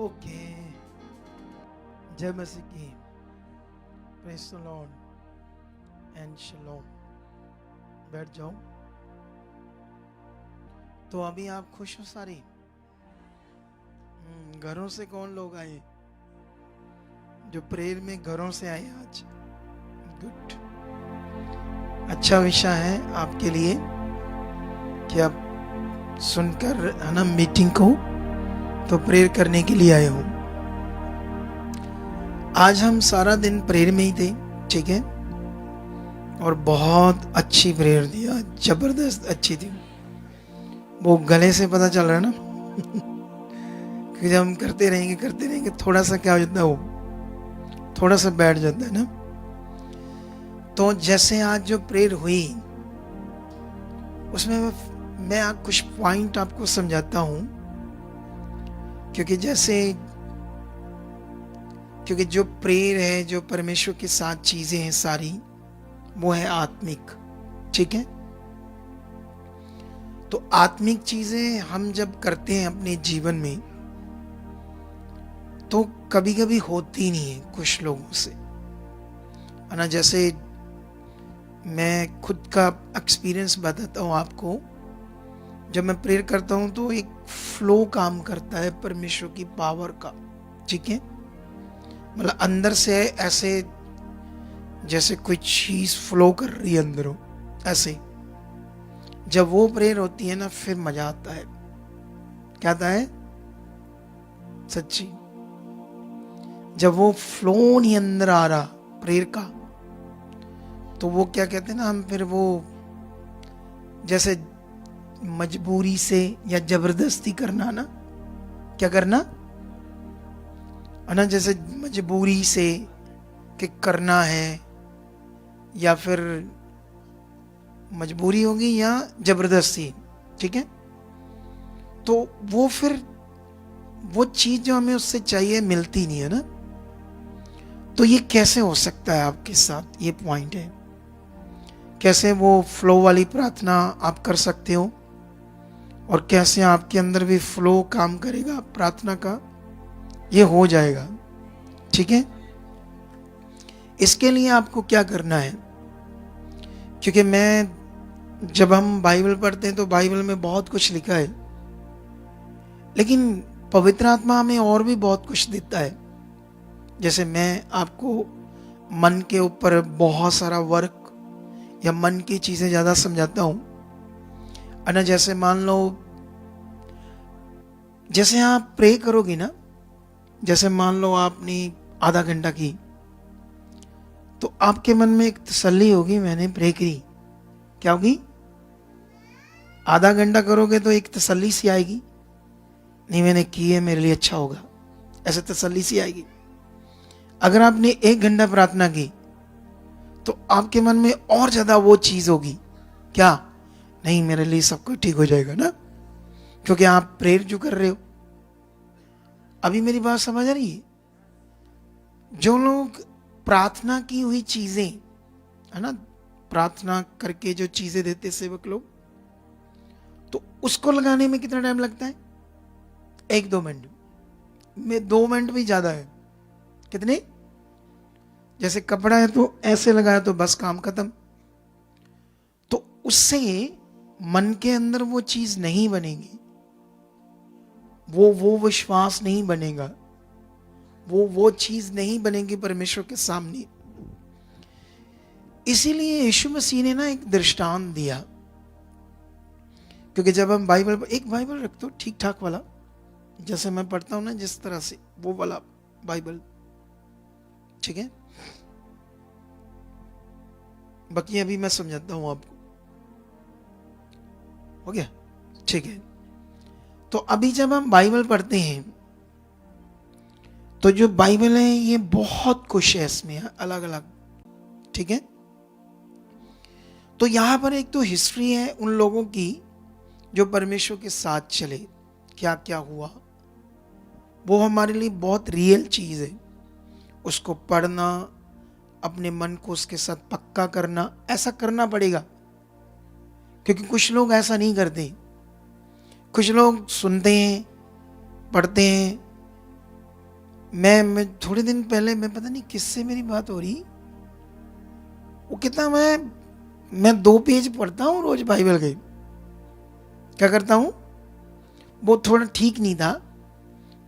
Okay. जय मसीह की। Praise the lord and shalom. बैठ जाओ। तो अभी आप खुश हो सारी? घरों से कौन लोग आए? जो प्रेयर में घरों से आए आज। गुड। अच्छा विषय है आपके लिए कि आप सुनकर है ना मीटिंग को तो प्रेयर करने के लिए आए हो। आज हम सारा दिन प्रेयर में ही थे, ठीक है, और बहुत अच्छी प्रेयर दिया, जबरदस्त अच्छी थी। वो गले से पता चल रहा है ना कि जब हम करते रहेंगे थोड़ा सा क्या हो जाता है, वो थोड़ा सा बैठ जाता है ना। तो जैसे आज जो प्रेयर हुई उसमें मैं कुछ पॉइंट आपको समझाता हूं, क्योंकि जो प्रेयर है, जो परमेश्वर के साथ चीजें हैं सारी, वो है आत्मिक, ठीक है। तो आत्मिक चीजें हम जब करते हैं अपने जीवन में तो कभी कभी होती नहीं है कुछ लोगों से, है ना। जैसे मैं खुद का एक्सपीरियंस बताता हूँ आपको। जब मैं प्रेयर करता हूँ तो एक फ्लो काम करता है परमेश्वर की पावर का, ठीक है। मतलब अंदर से ऐसे जैसे कोई चीज फ्लो कर रही है अंदरों, ऐसे जब वो प्रेयर होती है ना फिर मजा आता है। क्या आता है? सच्ची। जब वो फ्लो नहीं अंदर आ रहा प्रेयर का, तो वो क्या कहते हैं ना, हम फिर वो जैसे मजबूरी से या जबरदस्ती करना ना, क्या करना है ना, जैसे मजबूरी से कि करना है, या फिर मजबूरी होगी या जबरदस्ती, ठीक है। तो वो फिर वो चीज जो हमें उससे चाहिए मिलती नहीं है ना। तो ये कैसे हो सकता है आपके साथ? ये पॉइंट है, कैसे वो फ्लो वाली प्रार्थना आप कर सकते हो और कैसे आपके अंदर भी फ्लो काम करेगा प्रार्थना का, ये हो जाएगा, ठीक है। इसके लिए आपको क्या करना है, क्योंकि जब हम बाइबल पढ़ते हैं तो बाइबल में बहुत कुछ लिखा है, लेकिन पवित्र आत्मा हमें और भी बहुत कुछ देता है। जैसे मैं आपको मन के ऊपर बहुत सारा वर्क या मन की चीजें ज्यादा समझाता हूं, है ना। जैसे मान लो, जैसे आप प्रे करोगी ना, जैसे मान लो आपने आधा घंटा की, तो आपके मन में एक तसल्ली होगी, मैंने प्रे करी। क्या होगी? आधा घंटा करोगे तो एक तसल्ली सी आएगी, नहीं मैंने की है, मेरे लिए अच्छा होगा, ऐसे तसल्ली सी आएगी। अगर आपने 1 घंटा प्रार्थना की तो आपके मन में और ज्यादा वो चीज होगी, क्या? नहीं मेरे लिए सब कुछ ठीक हो जाएगा ना, क्योंकि आप प्रेयर जो कर रहे हो। अभी मेरी बात समझ आ रही है? जो लोग प्रार्थना की हुई चीजें, है ना, प्रार्थना करके जो चीजें देते सेवक लोग, तो उसको लगाने में कितना टाइम लगता है? 1-2 मिनट में, 2 मिनट भी ज्यादा है। कितने? जैसे कपड़ा है तो ऐसे लगाया तो बस काम खत्म। तो उससे मन के अंदर वो चीज नहीं बनेगी, वो विश्वास नहीं बनेगा, वो चीज नहीं बनेगी परमेश्वर के सामने। इसीलिए यीशु मसीह ने ना एक दृष्टांत दिया, क्योंकि जब हम एक बाइबल रख दो ठीक ठाक वाला, जैसे मैं पढ़ता हूं ना जिस तरह से, वो वाला बाइबल, ठीक है। बाकी अभी मैं समझाता हूं आपको, हो गया? ठीक है। तो अभी जब हम बाइबल पढ़ते हैं तो जो बाइबल है ये बहुत कुछ है इसमें, अलग अलग, ठीक है। तो यहां पर एक तो हिस्ट्री है उन लोगों की जो परमेश्वर के साथ चले, क्या क्या हुआ, वो हमारे लिए बहुत रियल चीज है। उसको पढ़ना, अपने मन को उसके साथ पक्का करना, ऐसा करना पड़ेगा, क्योंकि कुछ लोग ऐसा नहीं करते। कुछ लोग सुनते हैं, पढ़ते हैं, मैं थोड़े दिन पहले, मैं पता नहीं किससे मेरी बात हो रही, वो कितना, मैं 2 पेज पढ़ता हूँ रोज बाइबल के। क्या करता हूँ, वो थोड़ा ठीक नहीं था,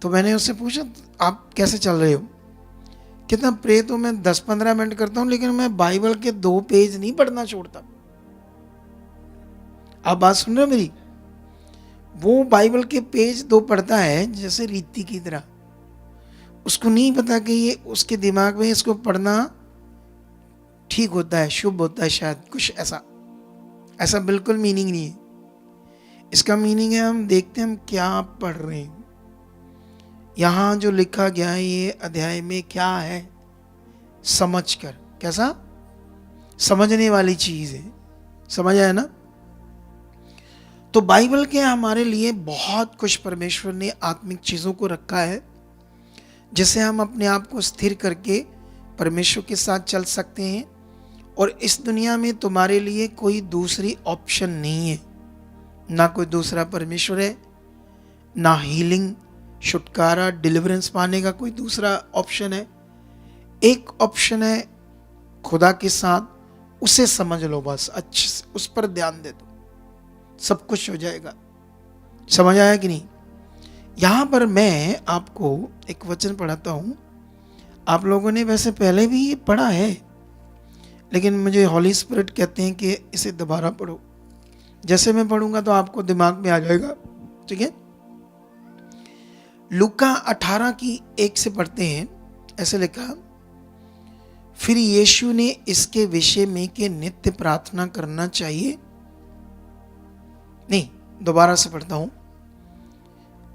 तो मैंने उससे पूछा आप कैसे चल रहे हो। कितना प्रे तो मैं 10-15 मिनट करता हूँ, लेकिन मैं बाइबल के 2 पेज नहीं पढ़ना छोड़ता। आप बात सुन रहे हो मेरी? वो बाइबल के पेज 2 पढ़ता है जैसे रीति की तरह। उसको नहीं पता कि ये उसके दिमाग में इसको पढ़ना ठीक होता है, शुभ होता है, शायद कुछ ऐसा। ऐसा बिल्कुल मीनिंग नहीं है। इसका मीनिंग है हम देखते हैं हम क्या पढ़ रहे हैं, यहाँ जो लिखा गया है ये अध्याय में क्या है, समझ कर। कैसा? समझने वाली चीज है। समझ आया ना? तो बाइबल के हमारे लिए बहुत कुछ परमेश्वर ने आत्मिक चीजों को रखा है, जिससे हम अपने आप को स्थिर करके परमेश्वर के साथ चल सकते हैं। और इस दुनिया में तुम्हारे लिए कोई दूसरी ऑप्शन नहीं है, ना कोई दूसरा परमेश्वर है, ना हीलिंग, छुटकारा, डिलीवरेंस पाने का कोई दूसरा ऑप्शन है। एक ऑप्शन है खुदा के साथ, उसे समझ लो बस, अच्छे से उस पर ध्यान दे दो, सब कुछ हो जाएगा। समझ आया कि नहीं? यहां पर मैं आपको एक वचन पढ़ाता हूं। आप लोगों ने वैसे पहले भी ये पढ़ा है, लेकिन मुझे हॉली स्पिरिट कहते हैं कि इसे दोबारा पढ़ो। जैसे मैं पढ़ूंगा तो आपको दिमाग में आ जाएगा। ठीक है? लूका 18 की 1 से पढ़ते हैं। ऐसे लिखा, फिर यीशु ने इसके विषय में कि नित्य प्रार्थना करना चाहिए, नहीं, दोबारा से पढ़ता हूं।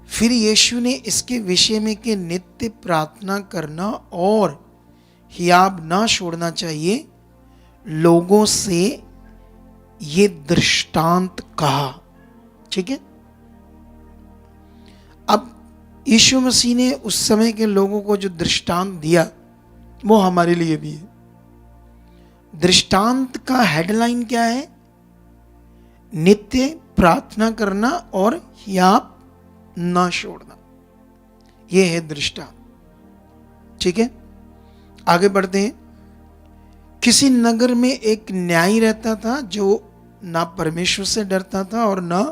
फिर यीशु ने इसके विषय में कि नित्य प्रार्थना करना और हियाब ना छोड़ना चाहिए, लोगों से ये दृष्टांत कहा। ठीक है? अब यीशु मसीह ने उस समय के लोगों को जो दृष्टांत दिया वो हमारे लिए भी है। दृष्टांत का हेडलाइन क्या है? नित्य प्रार्थना करना और हियाब ना छोड़ना, यह है दृष्टांत। ठीक है? आगे बढ़ते हैं। किसी नगर में एक न्यायी रहता था जो ना परमेश्वर से डरता था और ना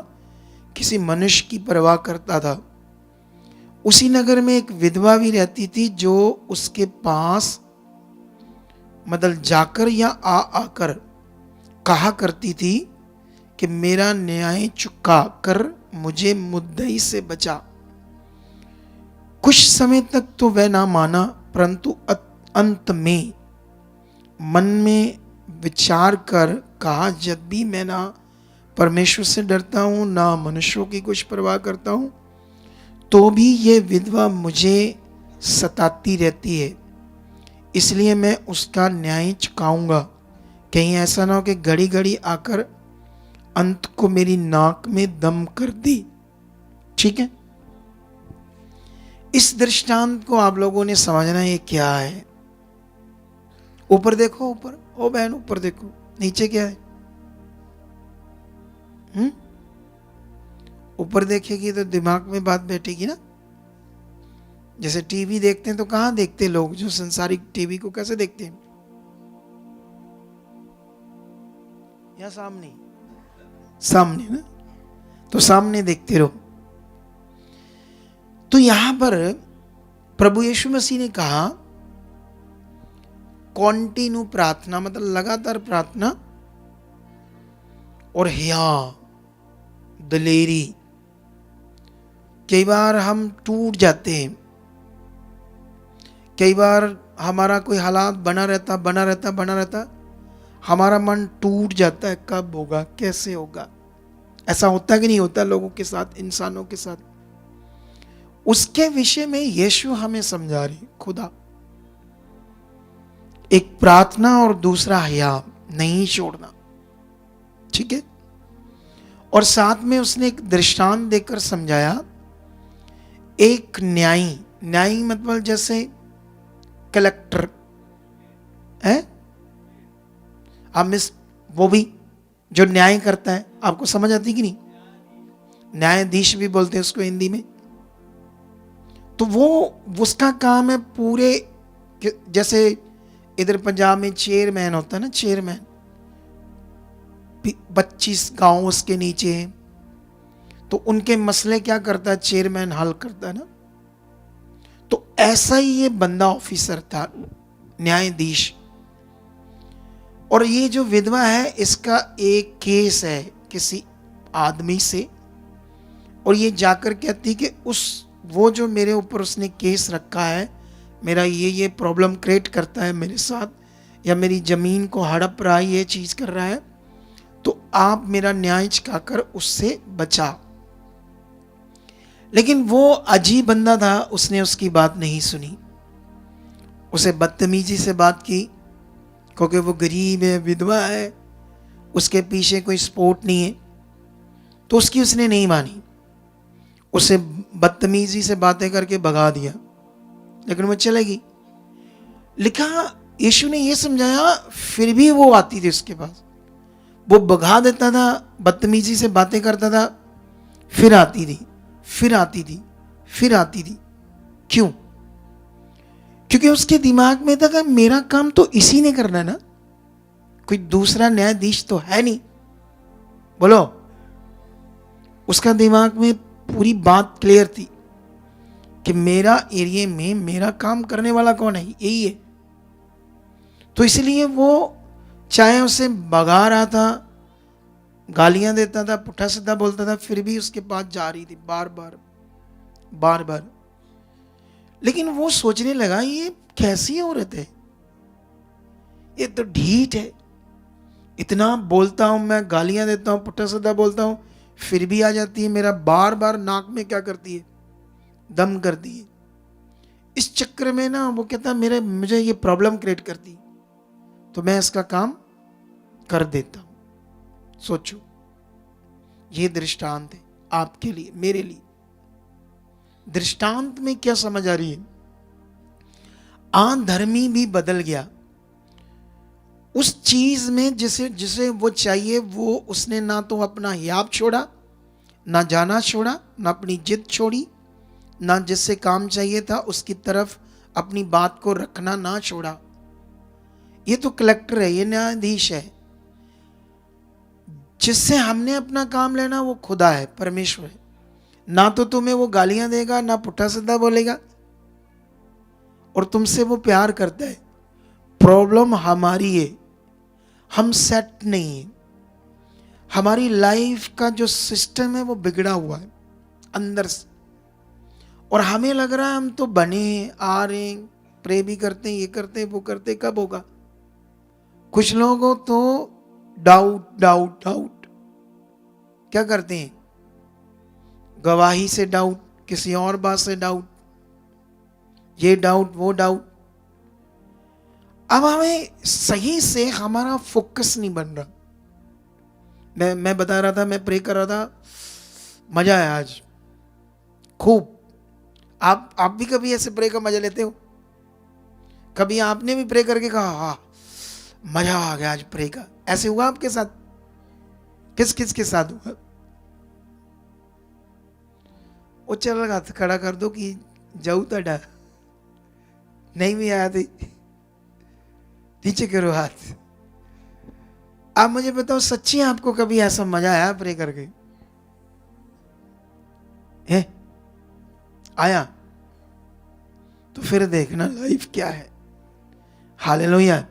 किसी मनुष्य की परवाह करता था। उसी नगर में एक विधवा भी रहती थी जो उसके पास मतलब जाकर या आकर कहा करती थी कि मेरा न्याय चुका कर मुझे मुद्दई से बचा। कुछ समय तक तो वह ना माना, परंतु अंत में मन में विचार कर कहा, जब भी मैं ना परमेश्वर से डरता हूं ना मनुष्यों की कुछ परवाह करता हूं, तो भी ये विधवा मुझे सताती रहती है, इसलिए मैं उसका न्याय चुकाऊंगा। कहीं ऐसा ना हो कि घड़ी घड़ी आकर अंत को मेरी नाक में दम कर दी। ठीक है? इस दृष्टांत को आप लोगों ने समझना है क्या है। ऊपर देखो, ऊपर, ओ बहन ऊपर देखो, नीचे क्या है? ऊपर देखेगी तो दिमाग में बात बैठेगी ना। जैसे टीवी देखते हैं तो कहां देखते हैं लोग, जो संसारिक टीवी को कैसे देखते हैं? या सामने, सामने ना, तो सामने देखते रहो। तो यहां पर प्रभु यीशु मसीह ने कहा कॉन्टिन्यू प्रार्थना, मतलब लगातार प्रार्थना, और हिया, दलेरी। कई बार हम टूट जाते हैं, कई बार हमारा कोई हालात बना रहता, हमारा मन टूट जाता है, कब होगा, कैसे होगा। ऐसा होता कि नहीं होता लोगों के साथ, इंसानों के साथ? उसके विषय में यीशु हमें समझा रही, खुदा। एक प्रार्थना और दूसरा हिया, नहीं छोड़ना। ठीक है? और साथ में उसने एक दृष्टांत देकर समझाया। एक न्यायी, न्यायी मतलब जैसे कलेक्टर है, हम इस वो भी जो न्याय करता है, आपको समझ आती कि नहीं? न्यायाधीश भी बोलते हैं उसको हिंदी में। तो वो उसका काम है पूरे, जैसे इधर पंजाब में चेयरमैन होता है ना, चेयरमैन, 25 गांव उसके नीचे हैं, तो उनके मसले क्या करता है, चेयरमैन हल करता है ना। तो ऐसा ही ये बंदा ऑफिसर था, न्यायाधीश। और ये जो विधवा है, इसका एक केस है किसी आदमी से, और ये जाकर कहती कि वो जो मेरे ऊपर उसने केस रखा है, मेरा ये प्रॉब्लम क्रिएट करता है मेरे साथ, या मेरी ज़मीन को हड़प रहा है, ये चीज़ कर रहा है, तो आप मेरा न्याय चुकाकर उससे बचा। लेकिन वो अजीब बंदा था, उसने उसकी बात नहीं सुनी, उसे बदतमीजी से बात की, क्योंकि वो गरीब है, विधवा है, उसके पीछे कोई सपोर्ट नहीं है, तो उसने नहीं मानी, उसे बदतमीजी से बातें करके भगा दिया, लेकिन वो चलेगी। लिखा यीशु ने ये समझाया, फिर भी वो आती थी उसके पास, वो भगा देता था, बदतमीजी से बातें करता था, फिर आती थी, फिर आती थी, फिर आती थी। क्यों? क्योंकि उसके दिमाग में था कि मेरा काम तो इसी ने करना है ना, कोई दूसरा न्यायाधीश तो है नहीं। बोलो, उसका दिमाग में पूरी बात क्लियर थी कि मेरा एरिया में मेरा काम करने वाला कौन है, यही है। तो इसलिए वो चाहे उसे भगा रहा था, गालियां देता था, पुट्ठा सीधा बोलता था, फिर भी उसके पास जा रही थी बार बार। लेकिन वो सोचने लगा, ये कैसी औरत है, ये तो ढीठ है, इतना बोलता हूं मैं, गालियां देता हूं, पुट्ठा सीधा बोलता हूं, फिर भी आ जाती है, मेरा बार बार नाक में क्या करती है, दम करती है। इस चक्कर में ना वो कहता मुझे ये प्रॉब्लम क्रिएट करती, तो मैं इसका काम कर देता हूं। सोचो, ये दृष्टांत है आपके लिए, मेरे लिए। दृष्टांत में क्या समझ आ रही है? धर्मी भी बदल गया उस चीज में जिसे वो चाहिए, वो उसने ना तो अपना हियाब छोड़ा, ना जाना छोड़ा, ना अपनी जिद छोड़ी, ना जिससे काम चाहिए था उसकी तरफ अपनी बात को रखना ना छोड़ा। ये तो कलेक्टर है, ये न्यायाधीश है। जिससे हमने अपना काम लेना वो खुदा है, परमेश्वर है। ना तो तुम्हें वो गालियां देगा, ना पुट्ठा सीधा बोलेगा, और तुमसे वो प्यार करता है। प्रॉब्लम हमारी है, हम सेट नहीं है, हमारी लाइफ का जो सिस्टम है वो बिगड़ा हुआ है अंदर से, और हमें लग रहा है हम तो बने हैं, आ रहे हैं, प्रे भी करते हैं, ये करते हैं, वो करते हैं, कब होगा। कुछ लोगों तो डाउट क्या करते हैं, गवाही से डाउट, किसी और बात से डाउट, ये डाउट वो डाउट। अब हमें सही से हमारा फोकस नहीं बन रहा। मैं बता रहा था, मैं प्रे कर रहा था, मजा आया आज खूब। आप भी कभी ऐसे प्रे का मजा लेते हो? कभी आपने भी प्रे करके कहा, हाँ मजा आ गया आज प्रे का? ऐसे हुआ आपके साथ? किस किस के साथ हुआ? वो चल रहा था, खड़ा कर दो कि जाऊ तड़ा नहीं भी आया थी, नीचे करो हाथ। आप मुझे बताओ, सच्ची आपको कभी ऐसा मजा आया प्रे करके? है आया? तो फिर देखना लाइफ क्या है। हालेलुया।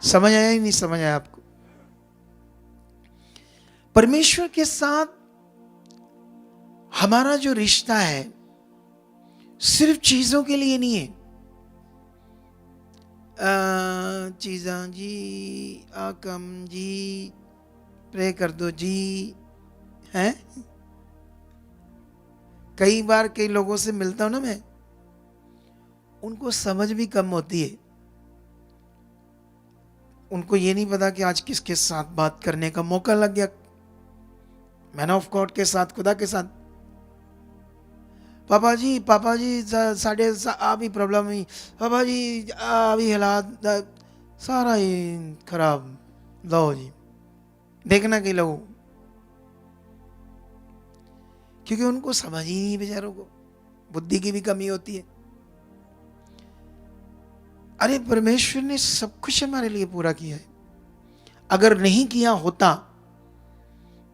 समझ आया ही नहीं समझ आया आपको? परमेश्वर के साथ हमारा जो रिश्ता है सिर्फ चीजों के लिए नहीं है। चीजा जी, आकम जी, प्रे कर दो जी, हैं? कई बार कई लोगों से मिलता हूं ना मैं, उनको समझ भी कम होती है। उनको ये नहीं पता कि आज किसके साथ बात करने का मौका लग गया। मैन ऑफ गॉड के साथ, खुदा के साथ। पापा जी साढ़े आ भी प्रॉब्लम हुई, पापा जी आ भी हालात सारा ही खराब, लो जी देखना कि लोगों, क्योंकि उनको समझ ही नहीं बेचारों को। बुद्धि की भी कमी होती है। अरे परमेश्वर ने सब कुछ हमारे लिए पूरा किया है। अगर नहीं किया होता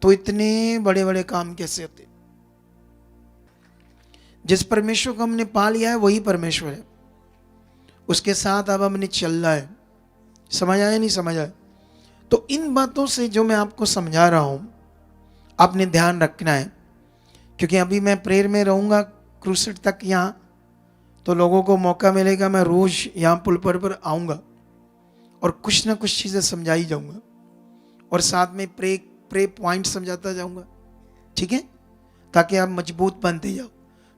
तो इतने बड़े बड़े काम कैसे होते। जिस परमेश्वर को हमने पा लिया है वही परमेश्वर है, उसके साथ अब हमने चलना है। समझ आया नहीं समझ आया? तो इन बातों से जो मैं आपको समझा रहा हूं आपने ध्यान रखना है, क्योंकि अभी मैं प्रेयर में रहूंगा क्रूसेड तक यहाँ, तो लोगों को मौका मिलेगा, मैं रोज यहाँ पुलपर पर आऊंगा और कुछ ना कुछ चीजें समझाई जाऊंगा और साथ में प्रे पॉइंट समझाता जाऊंगा, ठीक है, ताकि आप मजबूत बनते जाओ।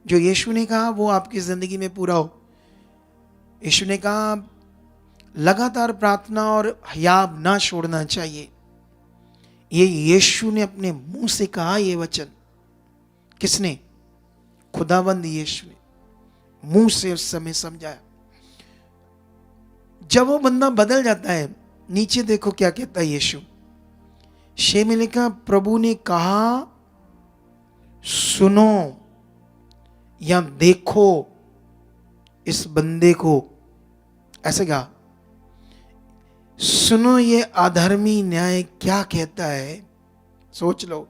जो यीशु ने कहा वो आपकी जिंदगी में पूरा हो। यीशु ने कहा लगातार प्रार्थना और हयाब ना छोड़ना चाहिए। ये यीशु ने अपने मुंह से कहा ये वचन। किसने? खुदावंद यीशु ने मुंह से उस समय समझाया। जब वो बंदा बदल जाता है, नीचे देखो क्या कहता है यीशु। 6 में लिखा, प्रभु ने कहा सुनो या देखो इस बंदे को। ऐसे कहा, सुनो ये अधर्मी न्याय क्या कहता है। सोच लो,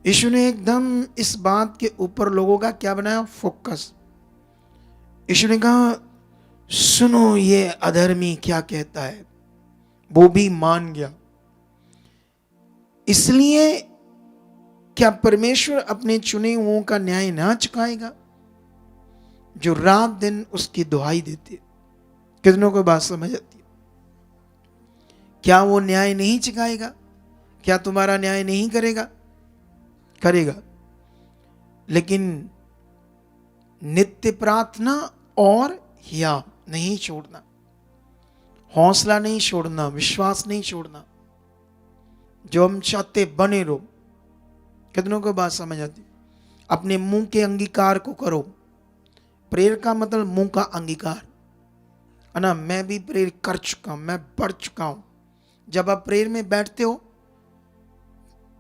यीशु ने एकदम इस बात के ऊपर लोगों का क्या बनाया? फोकस। यीशु ने कहा सुनो ये अधर्मी क्या कहता है, वो भी मान गया। इसलिए क्या परमेश्वर अपने चुने हुओं का न्याय ना चुकाएगा जो रात दिन उसकी दुहाई देते? कितनों को बात समझ आती है? क्या वो न्याय नहीं चुकाएगा? क्या तुम्हारा न्याय नहीं करेगा? करेगा। लेकिन नित्य प्रार्थना और हिया नहीं छोड़ना, हौसला नहीं छोड़ना, विश्वास नहीं छोड़ना। जो हम चाहते बने रहो। कितनों को बात समझ आती? अपने मुंह के अंगीकार को करो। प्रेयर का मतलब मुंह का अंगीकार है ना। मैं भी प्रेयर कर चुका हूं, मैं पढ़ चुका हूं। जब आप प्रेयर में बैठते हो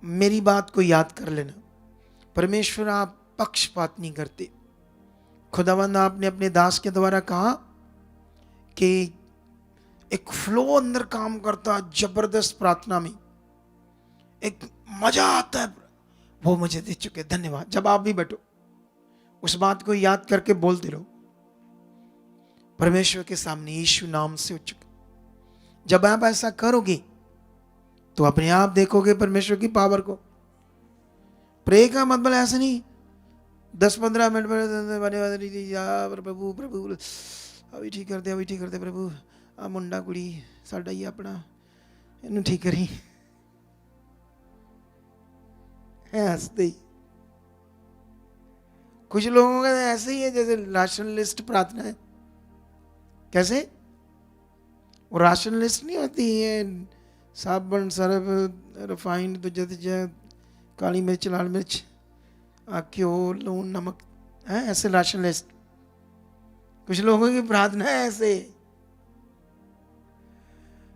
मेरी बात को याद कर लेना, परमेश्वर आप पक्षपात नहीं करते। खुदावंद आपने अपने दास के द्वारा कहा कि एक फ्लो अंदर काम करता है जबरदस्त प्रार्थना में, एक मजा आता है, वो मुझे दे चुके। धन्यवाद। जब आप भी बैठो उस बात को याद करके बोलते रहो परमेश्वर के सामने यीशु नाम से उच्च। जब आप ऐसा करोगे तो अपने आप देखोगे परमेश्वर की पावर को। प्रे का मतलब ऐसा नहीं 10-15 मिनट में प्रभु प्रभु अभी ठीक कर दे, अभी ठीक कर दे प्रभु, आ मुंडा कुड़ी साडा ही अपना इन्हें ठीक करी हंसते ही। कुछ लोगों का ऐसे ही है जैसे राशन लिस्ट प्रार्थना है। कैसे? वो राशन लिस्ट नहीं होती है, साबुन सर्फ रिफाइंड तुझे काली मिर्च लाल मिर्च घ्यो लून नमक है, ऐसे राशन लिस्ट। कुछ लोगों की प्रार्थना है ऐसे,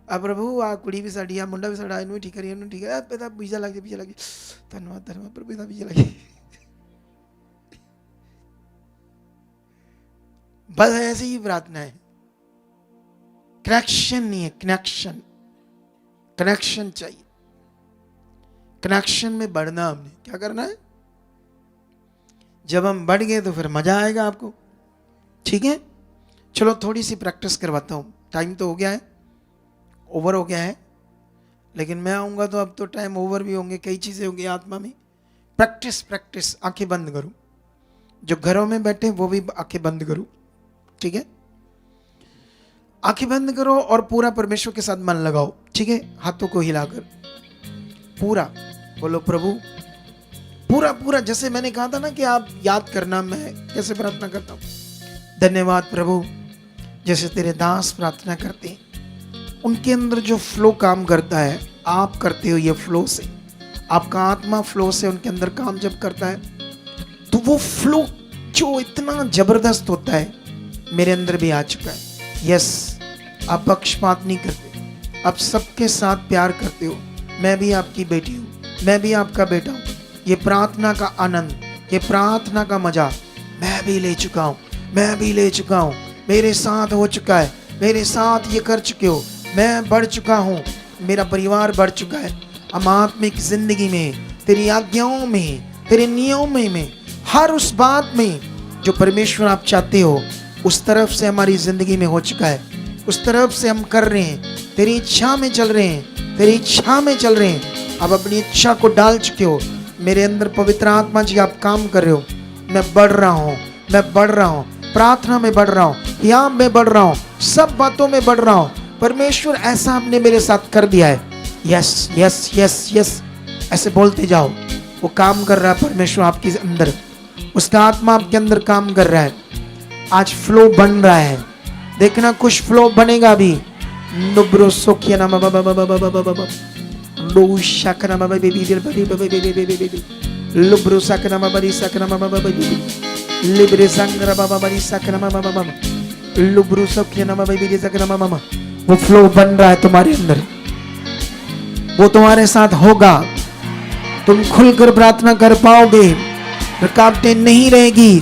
आ प्रभु आ कुड़ी भी साड़ी आ मुंडा भी साड़ा इनू ठीक करिए, इनू ठीक है, पिता वीजा लग गया धन्यवाद धन्यवाद प्रभु पिता वीजा लगे। बस ऐसी ही प्रार्थना है। कनेक्शन नहीं है, कनेक्शन। कनेक्शन चाहिए। कनेक्शन में बढ़ना हमने क्या करना है। जब हम बढ़ गए तो फिर मजा आएगा आपको। ठीक है, चलो थोड़ी सी प्रैक्टिस करवाता हूं। टाइम तो हो गया है, ओवर हो गया है, लेकिन मैं आऊंगा तो अब तो टाइम ओवर भी होंगे, कई चीजें होंगी आत्मा में। Practice practice. आंखें बंद करो, जो घरों में बैठे वो भी आंखें बंद करो। ठीक है, आंखें बंद करो और पूरा परमेश्वर के साथ मन लगाओ। ठीक है, हाथों को हिलाकर पूरा बोलो प्रभु, पूरा पूरा। जैसे मैंने कहा था ना कि आप याद करना मैं कैसे प्रार्थना करता हूं। धन्यवाद प्रभु, जैसे तेरे दास प्रार्थना करते हैं उनके अंदर जो फ्लो काम करता है, आप करते हो ये फ्लो से, आपका आत्मा फ्लो से उनके अंदर काम जब करता है तो वो फ्लो जो इतना जबरदस्त होता है मेरे अंदर भी आ चुका है। यस, आप पक्षपात नहीं करते, आप सबके साथ प्यार करते हो। मैं भी आपकी बेटी हूँ, मैं भी आपका बेटा हूँ। ये प्रार्थना का आनंद, ये प्रार्थना का मजा मैं भी ले चुका हूं, मैं भी ले चुका हूं, मेरे साथ हो चुका है, मेरे साथ ये कर चुके हो, मैं बढ़ चुका हूं, मेरा परिवार बढ़ चुका है। हम आत्मिक जिंदगी में तेरी आज्ञाओं में, तेरे नियमों में, हर उस बात में जो परमेश्वर आप चाहते हो उस तरफ से हमारी जिंदगी में हो चुका है, उस तरफ से हम कर रहे हैं, तेरी इच्छा में चल रहे हैं, तेरी इच्छा में चल रहे हैं। अब अपनी इच्छा को डाल चुके हो, मेरे अंदर पवित्र आत्मा जी आप काम कर रहे हो, मैं बढ़ रहा हूँ, मैं बढ़ रहा हूँ, प्रार्थना में बढ़ रहा हूँ, यहाँ में बढ़ रहा हूँ, सब बातों में बढ़ रहा हूँ। परमेश्वर ऐसा आपने मेरे साथ कर दिया है। यस यस यस यस, ऐसे बोलते जाओ, वो काम कर रहा है परमेश्वर आपके अंदर, उसका आत्मा आपके अंदर काम कर रहा है। आज फ्लो बन रहा है, देखना कुछ फ्लो बनेगा भी। नुब्रो सोखिया ना बाबा बाबा बाबा बाबा बाबा लो शकना बाबा बेबी बेबी बेबी बेबी लुब्रो सकना बाबा री सकना बाबा बाबा लिब्रे संग्रा बाबा बरी सकना बाबा बाबा लुब्रो सोखिया ना बाबा बेबी सकना बाबा। वो फ्लो बन रहा है तुम्हारे अंदर, वो तुम्हारे साथ होगा, तुम खुलकर प्रार्थना कर पाओगे, रुकावटें नहीं रहेगी,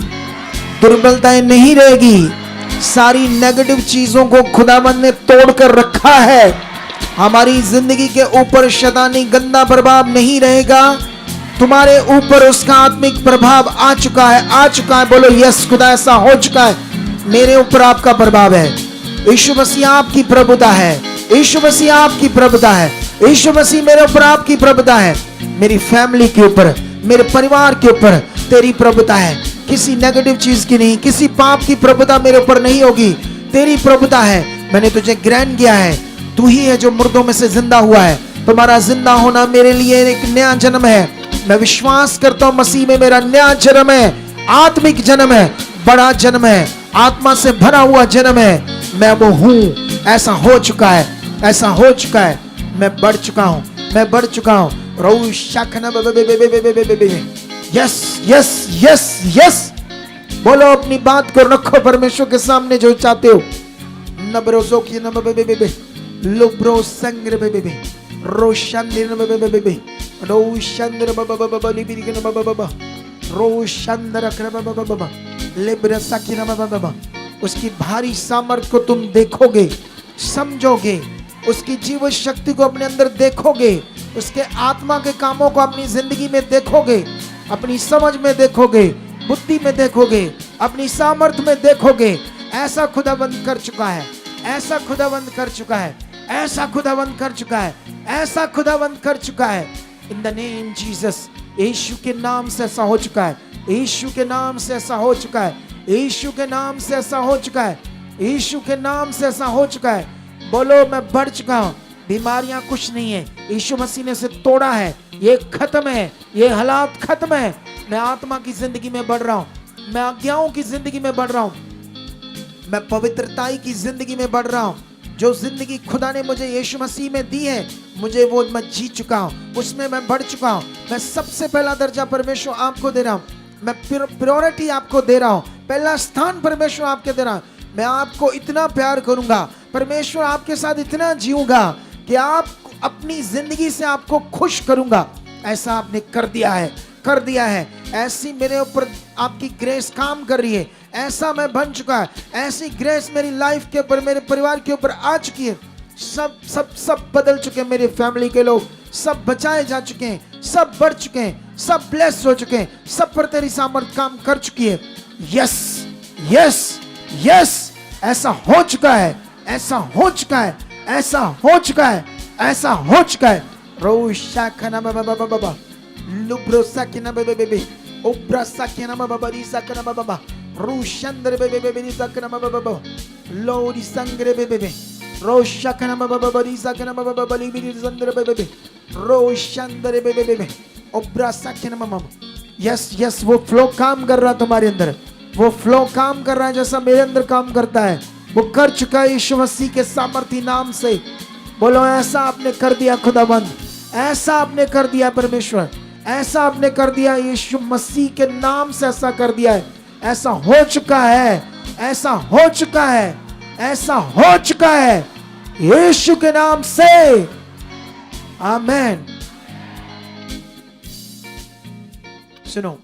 दुर्बलताएं नहीं रहेगी। सारी नेगेटिव चीजों को खुदाबंद ने तोड़कर रखा है। हमारी जिंदगी के ऊपर शैतानी गंदा प्रभाव नहीं रहेगा, तुम्हारे ऊपर उसका आत्मिक प्रभाव आ चुका है, आ चुका है। बोलो यस खुदा, ऐसा हो चुका है, मेरे ऊपर आपका प्रभाव है। यीशु मसीह आपकी प्रभुता है, यीशु मसीह आपकी प्रभुता है, यीशु मसीह मेरे ऊपर आपकी प्रभुता है, मेरी फैमिली के ऊपर, मेरे परिवार के ऊपर तेरी प्रभुता है। किसी नेगेटिव चीज की नहीं, किसी पाप की प्रभुता मेरे ऊपर नहीं होगी, तेरी प्रभुता है। मैंने तुझे ग्रहण किया है, तू ही है जो मुर्दों में से जिंदा हुआ है। तुम्हारा जिंदा होना मेरे लिए एक नया जन्म है। मैं विश्वास करता हूं मसीह में मेरा नया जन्म है, आत्मिक जन्म है, बड़ा जन्म है, आत्मा से भरा हुआ जन्म है। मैं वो हूं, ऐसा हो चुका है, ऐसा हो चुका है। मैं बढ़ चुका हूं, मैं बढ़ चुका हूं। रो शाखना यस यस यस यस, बोलो अपनी बात को रखो परमेश्वर के सामने जो चाहते हो। नब्रो सोखी नब्बे बेबे लुब्रो संग्र बेबे रोशंदिर बेबे रोशंद्र बाबा बाबा लिबिर के बाबा बाबा रोशंद्र अकरबा बाबा बाबा लिब्र सकीना बाबा बाबा। उसकी भारी सामर्थ को तुम देखोगे, समझोगे, उसकी जीवन शक्ति को अपने अंदर देखोगे, उसके आत्मा के कामों को अपनी जिंदगी में देखोगे, अपनी समझ में देखोगे, बुद्धि में देखोगे, अपनी सामर्थ्य में देखोगे। ऐसा खुदाबंद कर चुका है, ऐसा खुदाबंद कर चुका है, ऐसा खुदाबंद कर चुका है, ऐसा खुदाबंद कर चुका है। इन द नेम जीसस, यीशु के नाम से ऐसा हो चुका है, यीशु के नाम से ऐसा हो चुका है, यीशु के नाम से ऐसा हो चुका है, यीशु के नाम से ऐसा हो चुका है। बोलो मैं बढ़ चुका हूं, बीमारियां कुछ नहीं है, यीशु मसीह ने इसे तोड़ा है, ये खत्म है, ये हालात खत्म है। मैं आत्मा की जिंदगी में बढ़ रहा हूं, मैं आज्ञाओं की जिंदगी में बढ़ रहा हूं, मैं पवित्रताई की जिंदगी में बढ़ रहा हूं। जो जिंदगी खुदा ने मुझे यीशु मसीह में दी है, मुझे वो मैं जी चुका हूं, उसमें मैं बढ़ चुका हूं। मैं सबसे पहला दर्जा परमेश्वर आपको दे रहा हूं, मैं प्रायोरिटी आपको दे रहा हूं, पहला स्थान परमेश्वर आपके दे रहा हूं। मैं आपको इतना प्यार करूंगा, परमेश्वर आपके साथ इतना जीऊंगा कि आप अपनी जिंदगी से आपको खुश करूंगा। ऐसा आपने कर दिया है, कर दिया है। ऐसी मेरे ऊपर आपकी ग्रेस काम कर रही है, ऐसा मैं बन चुका है, ऐसी ग्रेस मेरी लाइफ के ऊपर, मेरे परिवार के ऊपर आ चुकी है। सब सब सब बदल चुके हैं, मेरे फैमिली के लोग सब बचाए जा चुके हैं, सब बढ़ चुके हैं, सब ब्लेस्ड हो चुके हैं, सब पर तेरी सामर्थ काम कर चुकी है। यस यस यस, ऐसा हो चुका है, ऐसा हो चुका है, ऐसा हो चुका है, ऐसा हो चुका है। रोशा खाना बाबा बाबा बाबा लुब्रो साकिना बेबे बेबे उब्रा साकिना बाबा बरी साकिना बाबा बाबा रोशंद्र बेबे बेबे साकिना बाबा बाबा लोरी संग्रे बेबे बेबे रोशा खाना बाबा बाबा बरी साकिना बाबा बाबा लिबिर संग्रे बेबे बेबे रोशंद्र बेबे बेबे उब्रा साकिना बाबा। यस यस, वो फ्लो काम कर रहा है तुम्हारे अंदर, वो फ्लो काम कर रहा है जैसा मेरे अंदर काम करता है। वो कर चुका है यीशु मसीह के सामर्थी नाम से। बोलो ऐसा आपने कर दिया खुदाबंद, ऐसा आपने कर दिया परमेश्वर, ऐसा आपने कर दिया यीशु मसीह के नाम से, ऐसा कर दिया है। ऐसा हो चुका है, ऐसा हो चुका है, ऐसा हो चुका है यीशु के नाम से। आमीन। सुनो,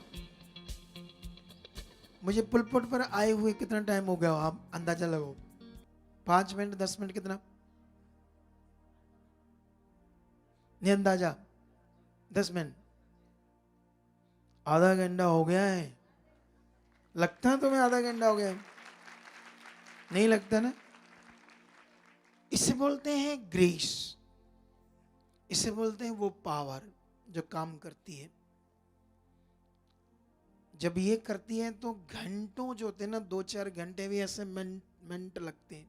मुझे पुलपट पर आए हुए कितना टाइम हो गया, आप अंदाजा लगाओ। 5 मिनट, 10 मिनट, कितना? नहीं अंदाजा। 10 मिनट, आधा घंटा हो गया है। लगता है तुम्हें आधा घंटा हो गया है? नहीं लगता ना। इसे बोलते हैं ग्रेस, इसे बोलते हैं वो पावर जो काम करती है। जब ये करती है तो घंटों जो होते हैं ना, 2-4 घंटे भी ऐसे मिनट लगते हैं।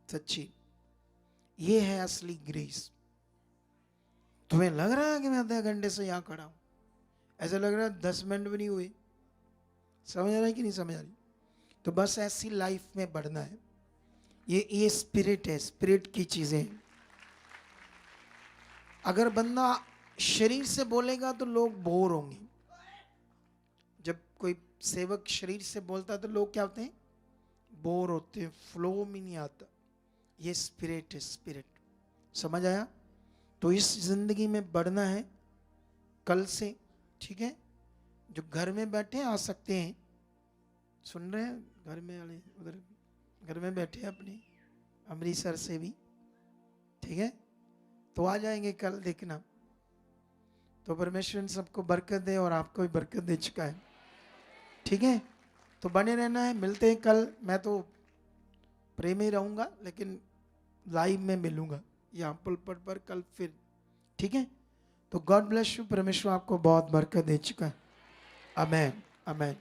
सच्ची, ये है असली ग्रेस। तुम्हें लग रहा है कि मैं आधे घंटे से यहां खड़ा हूं, ऐसा लग रहा है 10 मिनट भी नहीं हुए। समझ आ रहा है कि नहीं समझ आ रही? तो बस ऐसी लाइफ में बढ़ना है। ये स्पिरिट है, स्पिरिट की चीजें। अगर बंदा शरीर से बोलेगा तो लोग बोर होंगे। जब कोई सेवक शरीर से बोलता है तो लोग क्या होते हैं? बोर होते हैं, फ्लो में नहीं आता। ये स्पिरिट है, स्पिरिट। समझ आया? तो इस जिंदगी में बढ़ना है कल से, ठीक है? जो घर में बैठे आ सकते हैं, सुन रहे हैं? घर में वाले उधर घर में बैठे अपने अमृतसर से भी, ठीक है? तो आ जाएंगे कल, देखना। तो परमेश्वर इन सबको बरकत दे और आपको भी बरकत दे चुका है, ठीक है? तो बने रहना है। मिलते हैं कल। मैं तो प्रेम ही रहूंगा, लेकिन लाइव में मिलूंगा यहाँ पुलपट पर कल फिर, ठीक है? तो गॉड ब्लेस यू। परमेश्वर आपको बहुत बरकत दे चुका है। आमेन, आमेन।